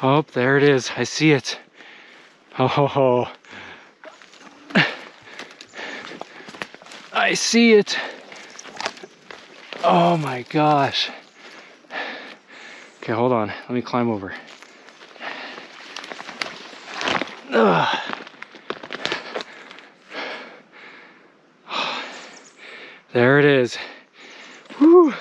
Oh, there it is. I see it. Oh, ho, ho. I see it. Oh my gosh. Okay, hold on. Let me climb over. Ugh. There it is. Whew.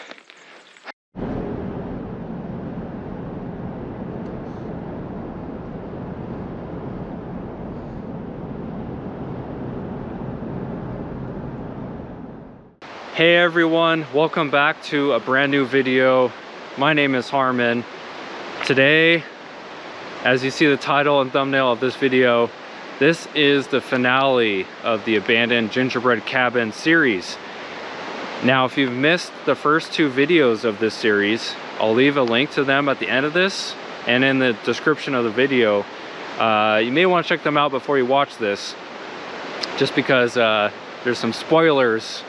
Hey everyone, welcome back to a brand new video. My name is Harmon. Today, as you see the title and thumbnail of this video, this is the finale of the abandoned gingerbread cabin series. Now, if you've missed the first two videos of this series, I'll leave a link to them at the end of this and in the description of the video. You may want to check them out before you watch this, just because there's some spoilers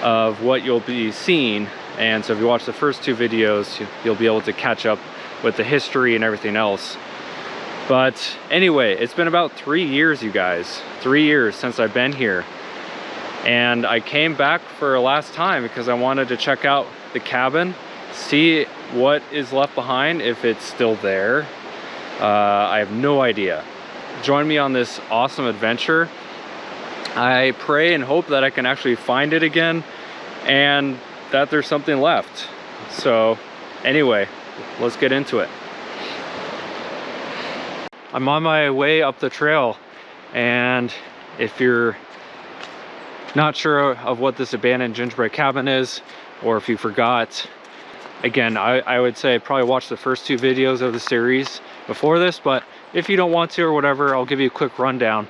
of what you'll be seeing, and so if you watch the first two videos, you'll be able to catch up with the history and everything else. But anyway, it's been about 3 years, you guys. 3 years since I've been here, and I came back for a last time because I wanted to check out the cabin, see what is left behind, if it's still there. I have no idea. Join me on this awesome adventure. I pray and hope that I can actually find it again and that there's something left. So anyway, let's get into it. I'm on my way up the trail, and if you're not sure of what this abandoned gingerbread cabin is, or if you forgot, again, I would say probably watch the first two videos of the series before this, but if you don't want to or whatever, I'll give you a quick rundown.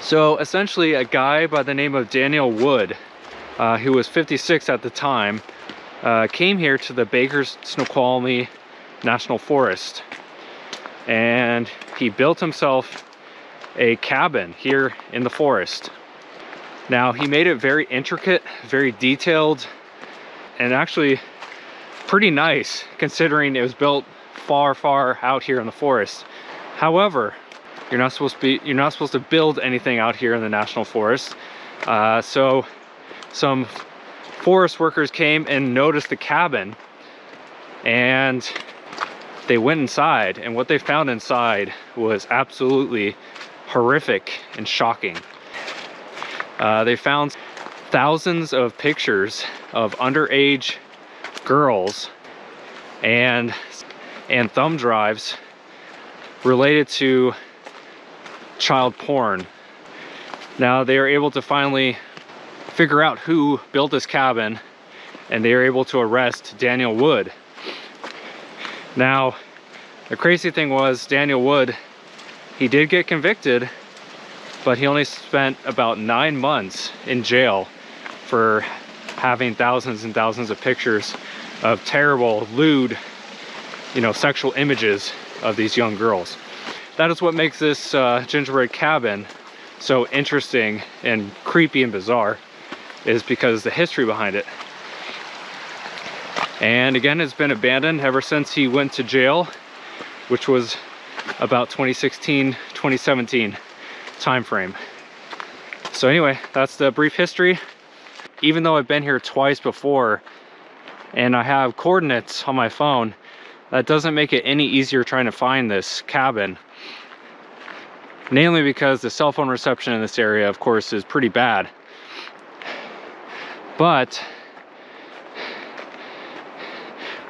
So essentially, a guy by the name of Daniel Wood, who was 56 at the time, came here to the Baker's Snoqualmie National Forest, and he built himself a cabin here in the forest. Now, he made it very intricate, very detailed, and actually pretty nice considering it was built far out here in the forest. However, you're not supposed to build anything out here in the national forest. So some forest workers came and noticed the cabin, and they went inside, and what they found inside was absolutely horrific and shocking. They found thousands of pictures of underage girls and thumb drives related to child porn. Now, they are able to finally figure out who built this cabin, and they are able to arrest Daniel Wood. Now, the crazy thing was, Daniel Wood, he did get convicted, but he only spent about 9 months in jail for having thousands and thousands of pictures of terrible, lewd, sexual images of these young girls. That is what makes this gingerbread cabin so interesting and creepy and bizarre, is because the history behind it. And again, it's been abandoned ever since he went to jail, which was about 2016, 2017 time frame. So anyway, that's the brief history. Even though I've been here twice before and I have coordinates on my phone, that doesn't make it any easier trying to find this cabin. Namely because the cell phone reception in this area, of course, is pretty bad. But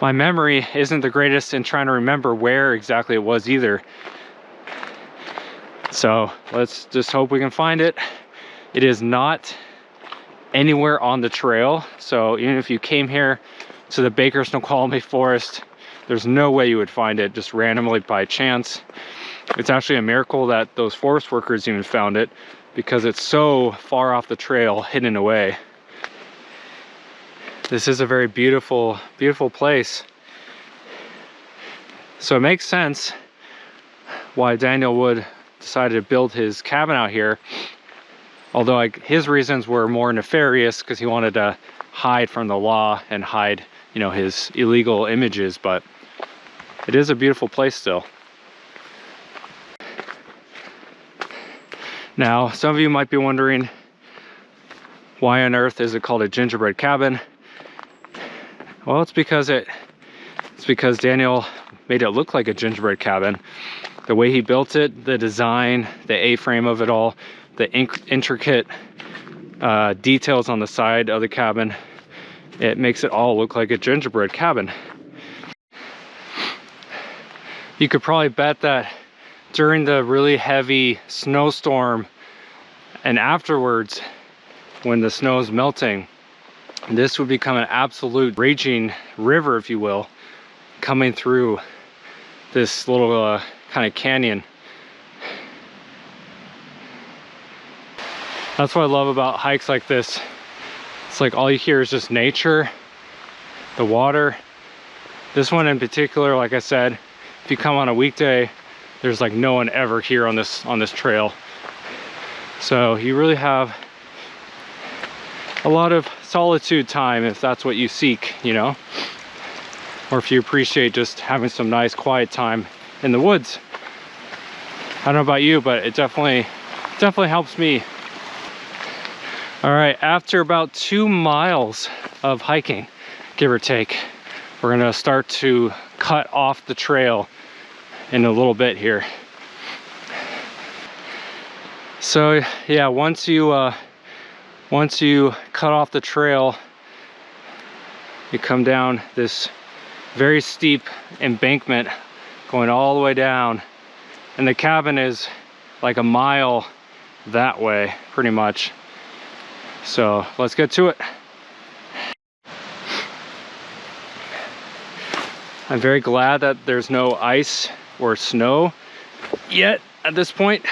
my memory isn't the greatest in trying to remember where exactly it was either. So let's just hope we can find it. It is not anywhere on the trail. So even if you came here to the Baker's Snoqualmie Forest, there's no way you would find it just randomly by chance. It's actually a miracle that those forest workers even found it, because it's so far off the trail, hidden away. This is a very beautiful, beautiful place. So it makes sense why Daniel Wood decided to build his cabin out here. Although his reasons were more nefarious, because he wanted to hide from the law and hide, his illegal images. But it is a beautiful place still. Now, some of you might be wondering, why on earth is it called a gingerbread cabin? Well, it's because Daniel made it look like a gingerbread cabin. The way he built it, the design, the A-frame of it all, the intricate details on the side of the cabin, it makes it all look like a gingerbread cabin. You could probably bet that during the really heavy snowstorm and afterwards, when the snow is melting, this would become an absolute raging river, if you will, coming through this little kind of canyon. That's what I love about hikes like this. It's like all you hear is just nature, the water. This one in particular, like I said, if you come on a weekday, there's like no one ever here on this trail. So you really have a lot of solitude time if that's what you seek, you know, or if you appreciate just having some nice quiet time in the woods. I don't know about you, but it definitely helps me. All right, after about 2 miles of hiking, give or take, we're gonna start to cut off the trail in a little bit here. So yeah, once you cut off the trail, you come down this very steep embankment going all the way down, and the cabin is like a mile that way pretty much. So let's get to it. I'm very glad that there's no ice or snow yet at this point,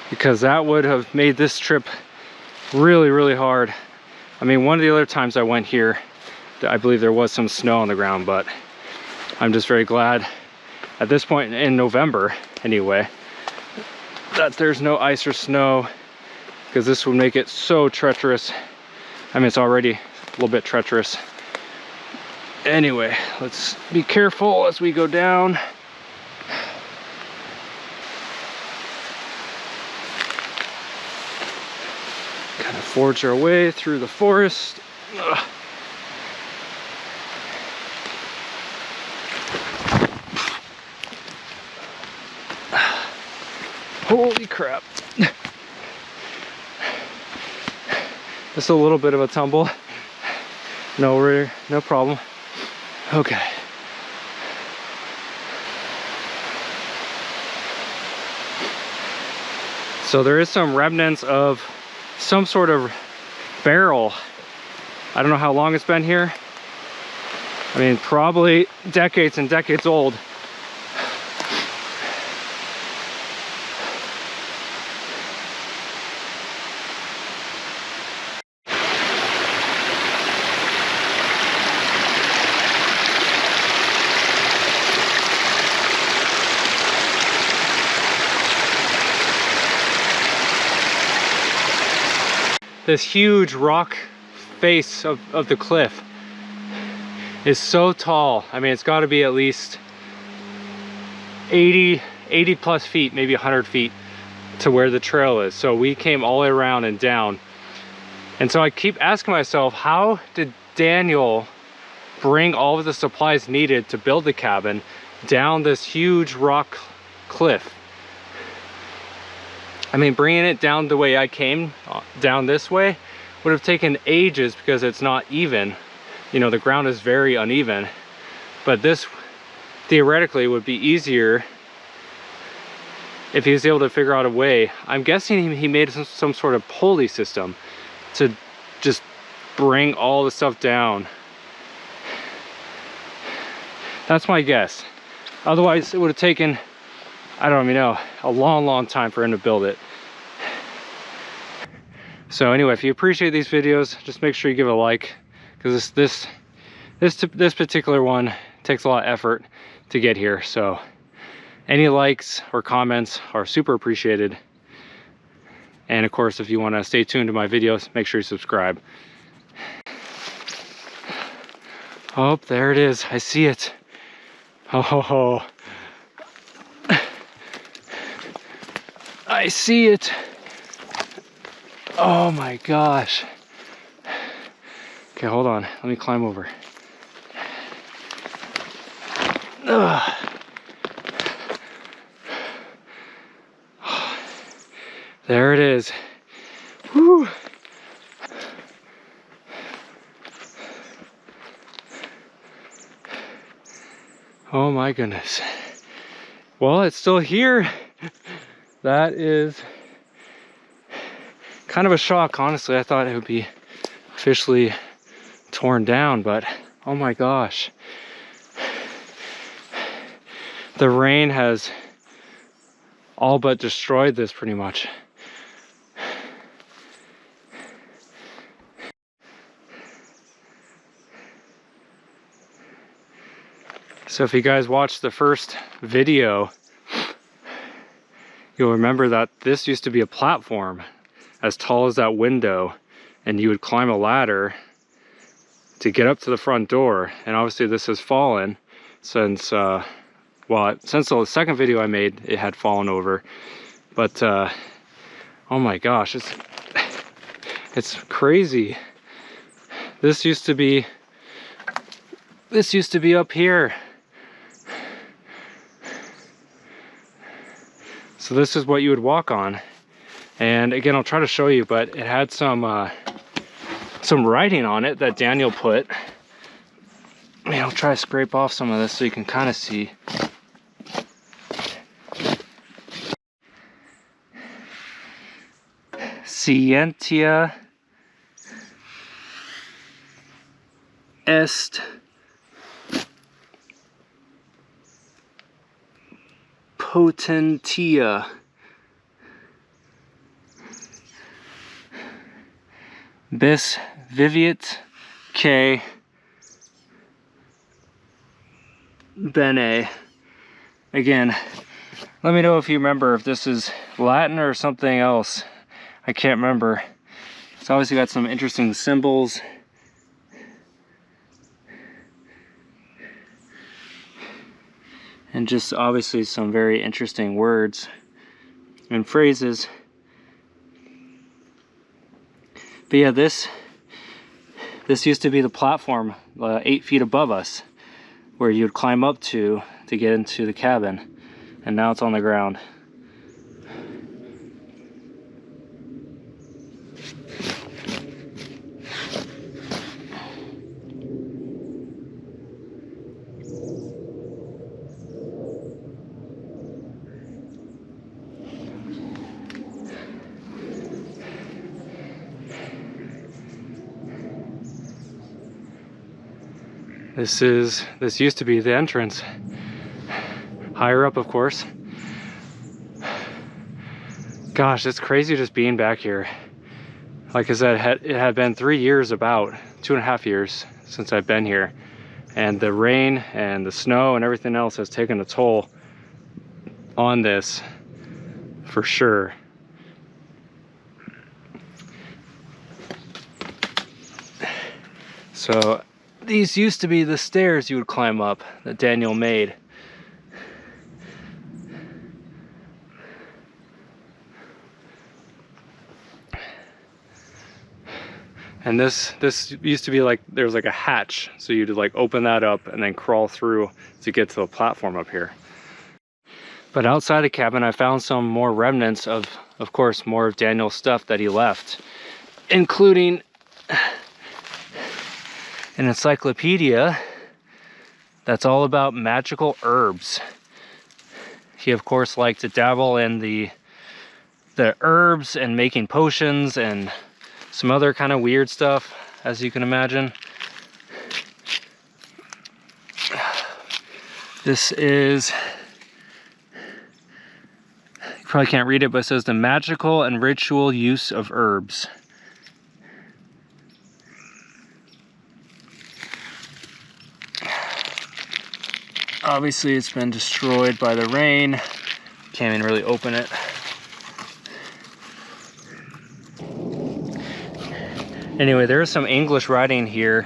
because that would have made this trip really hard. I mean, one of the other times I went here, I believe there was some snow on the ground, but I'm just very glad at this point in November anyway that there's no ice or snow, because this would make it so treacherous. I mean, it's already a little bit treacherous. Anyway, let's be careful as we go down. Kind of forge our way through the forest. Ugh. Holy crap. Just a little bit of a tumble. No problem. Okay. So there is some remnants of some sort of barrel. I don't know how long it's been here. I mean, probably decades and decades old. This huge rock face of the cliff is so tall. I mean, it's got to be at least 80 plus feet, maybe 100 feet to where the trail is. So we came all the way around and down. And so I keep asking myself, how did Daniel bring all of the supplies needed to build the cabin down this huge rock cliff? I mean, bringing it down the way I came down this way would have taken ages, because it's not even. You know, the ground is very uneven. But this theoretically would be easier if he was able to figure out a way. I'm guessing he made some sort of pulley system to just bring all the stuff down. That's my guess. Otherwise, it would have taken, I don't even know, a long time for him to build it. So anyway, if you appreciate these videos, just make sure you give it a like, because this particular one takes a lot of effort to get here. So any likes or comments are super appreciated. And of course, if you want to stay tuned to my videos, make sure you subscribe. Oh, there it is. I see it. Oh, I see it. Oh my gosh. Okay, hold on. Let me climb over. Ugh. There it is. Whew. Oh my goodness. Well, it's still here. That is kind of a shock, honestly. I thought it would be officially torn down, but oh my gosh. The rain has all but destroyed this pretty much. So if you guys watched the first video, you'll remember that this used to be a platform as tall as that window, and you would climb a ladder to get up to the front door. And obviously this has fallen since, since the second video I made, it had fallen over. But oh my gosh, it's crazy. This used to be up here. So this is what you would walk on. And again, I'll try to show you, but it had some writing on it that Daniel put. I'll try to scrape off some of this so you can kind of see. Scientia est potentia. Bis viviet que bene. Again, let me know if you remember if this is Latin or something else. I can't remember. It's obviously got some interesting symbols. And just obviously some very interesting words and phrases. But yeah, this used to be the platform 8 feet above us, where you'd climb up to get into the cabin, and now it's on the ground. This used to be the entrance. Higher up, of course. Gosh, it's crazy just being back here. Like I said, it had been 3 years, about 2.5 years since I've been here. And the rain and the snow and everything else has taken a toll on this, for sure. So these used to be the stairs you would climb up that Daniel made. And this used to be like, there was like a hatch, so you'd like open that up and then crawl through to get to the platform up here. But outside the cabin, I found some more remnants of course, more of Daniel's stuff that he left, including an encyclopedia that's all about magical herbs. He of course liked to dabble in the herbs and making potions and some other kind of weird stuff, as you can imagine. This is, you probably can't read it, but it says the magical and ritual use of herbs. Obviously it's been destroyed by the rain. Can't even really open it. Anyway, there's some English writing here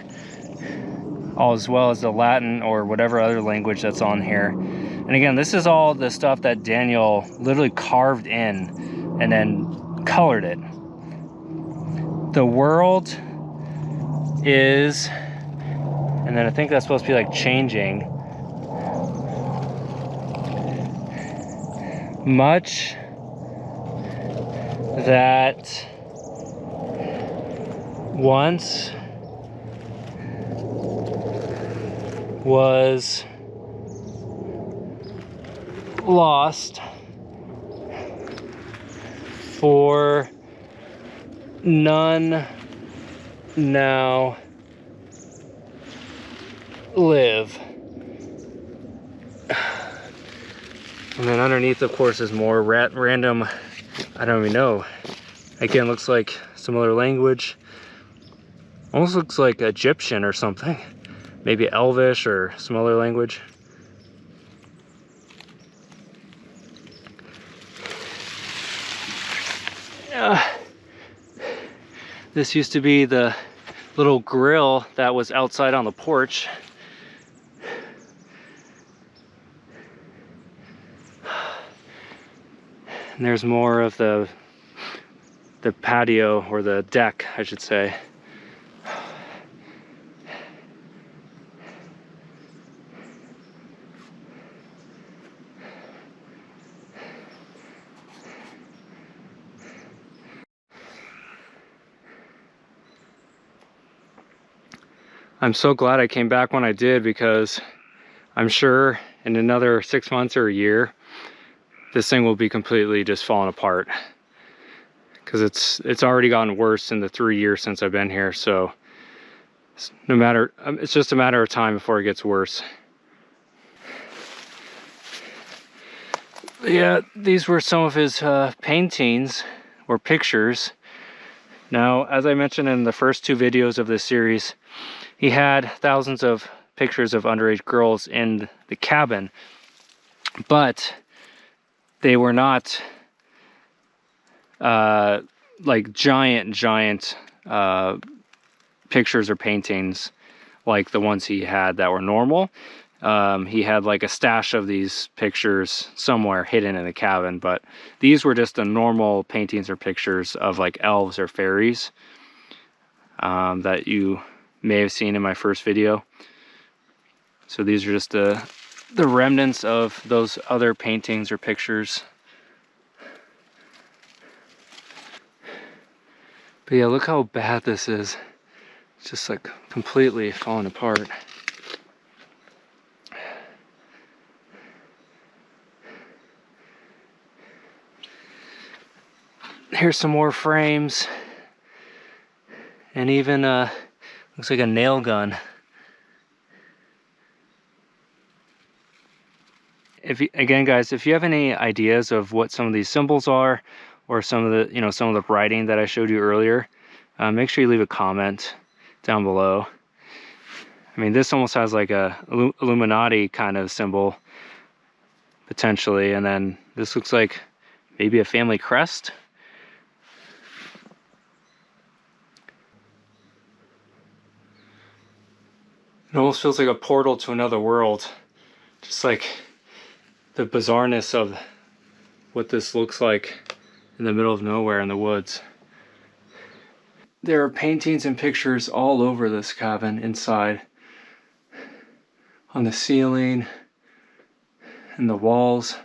as well as the Latin or whatever other language that's on here. And again, this is all the stuff that Daniel literally carved in and then colored it. The world is, and then I think that's supposed to be like changing. Much that once was lost for none now live. And then underneath, of course, is more random, I don't even know. Again, looks like some other language. Almost looks like Egyptian or something. Maybe Elvish or some other language. This used to be the little grill that was outside on the porch. And there's more of the patio, or the deck, I should say. I'm so glad I came back when I did, because I'm sure in another 6 months or a year, this thing will be completely just falling apart. Because it's already gotten worse in the 3 years since I've been here. So it's just a matter of time before it gets worse. Yeah, these were some of his paintings or pictures. Now, as I mentioned in the first 2 videos of this series, he had thousands of pictures of underage girls in the cabin, but they were not like giant pictures or paintings like the ones he had that were normal. He had like a stash of these pictures somewhere hidden in the cabin, but these were just the normal paintings or pictures of like elves or fairies that you may have seen in my first video. So these are just the remnants of those other paintings or pictures. But yeah, look how bad this is. It's just like completely falling apart. Here's some more frames. And even looks like a nail gun. Again, guys, if you have any ideas of what some of these symbols are, or some of the some of the writing that I showed you earlier, make sure you leave a comment down below. I mean, this almost has like a Illuminati kind of symbol potentially, and then this looks like maybe a family crest. It almost feels like a portal to another world. Just like the bizarreness of what this looks like in the middle of nowhere in the woods. There are paintings and pictures all over this cabin inside. On the ceiling and the walls.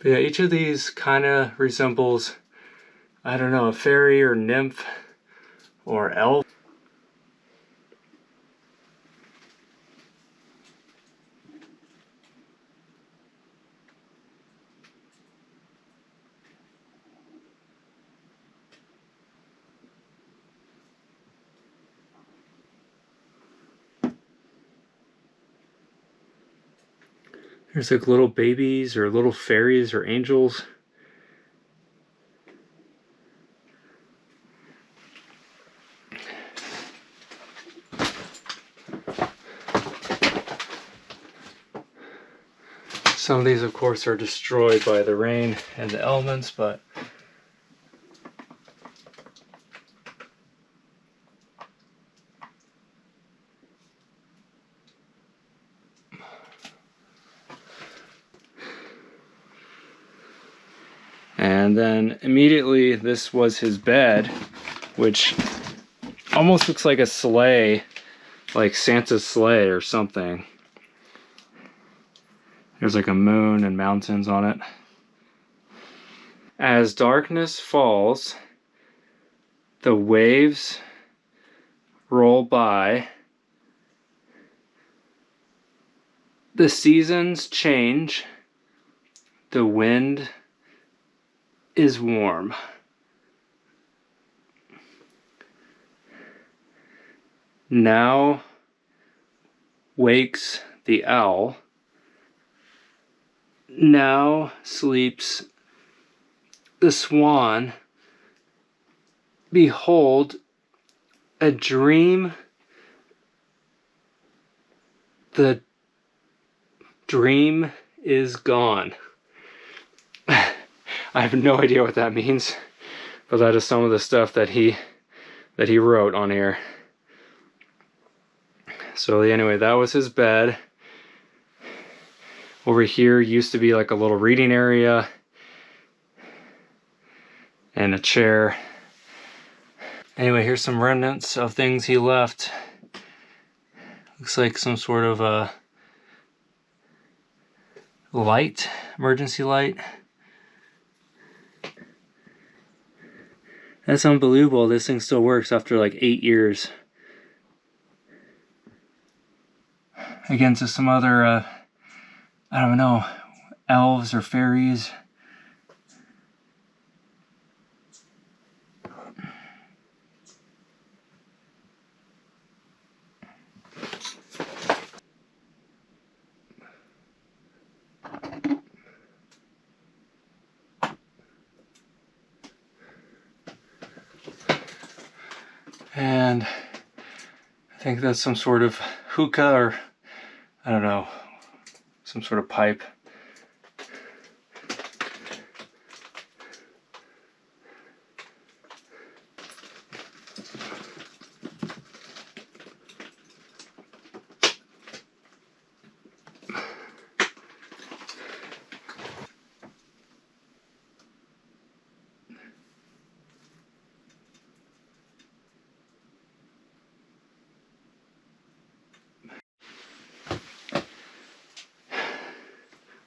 But yeah, each of these kind of resembles, I don't know, a fairy or nymph or elf. There's like little babies or little fairies or angels. Some of these, of course, are destroyed by the rain and the elements, but and then immediately this was his bed, which almost looks like a sleigh, like Santa's sleigh or something. There's like a moon and mountains on it. As darkness falls, the waves roll by, the seasons change, the wind is warm. Now wakes the owl. Now sleeps the swan. Behold, a dream. The dream is gone. I have no idea what that means, but that is some of the stuff that he wrote on here. So anyway, that was his bed. Over here used to be like a little reading area and a chair. Anyway, here's some remnants of things he left. Looks like some sort of a light, emergency light. That's unbelievable. This thing still works after like 8 years. Again, to some other, I don't know, elves or fairies. And I think that's some sort of hookah or, I don't know, some sort of pipe.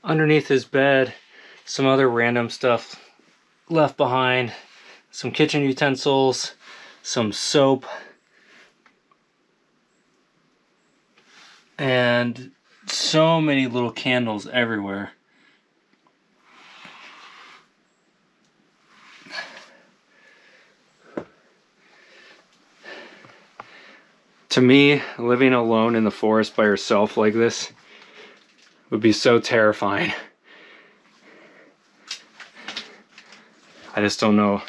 Underneath his bed, some other random stuff left behind. Some kitchen utensils, some soap, and so many little candles everywhere. To me, living alone in the forest by yourself like this would be so terrifying. I just don't know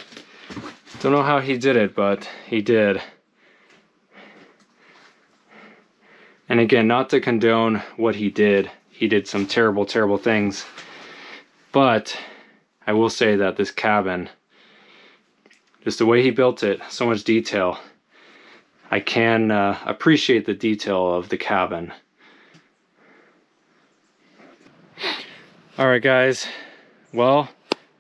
how he did it, but he did. And again, not to condone what he did. He did some terrible, terrible things. But I will say that this cabin, just the way he built it, so much detail. I can appreciate the detail of the cabin. Alright guys, well,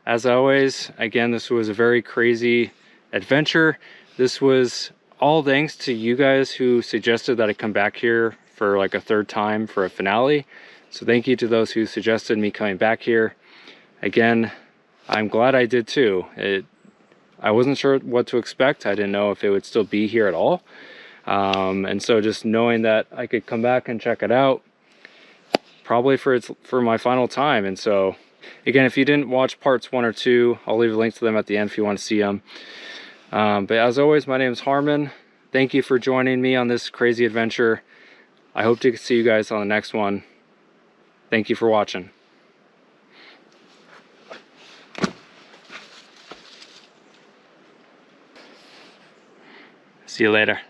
as always, again, this was a very crazy adventure. This was all thanks to you guys who suggested that I come back here for like a third time for a finale. So thank you to those who suggested me coming back here. Again, I'm glad I did too. I wasn't sure what to expect. I didn't know if it would still be here at all. And so just knowing that I could come back and check it out, probably for my final time. And so again, if you didn't watch parts 1 or 2, I'll leave a link to them at the end if you want to see them. But as always, my name is Harmon. Thank you for joining me on this crazy adventure. I hope to see you guys on the next one. Thank you for watching. See you later.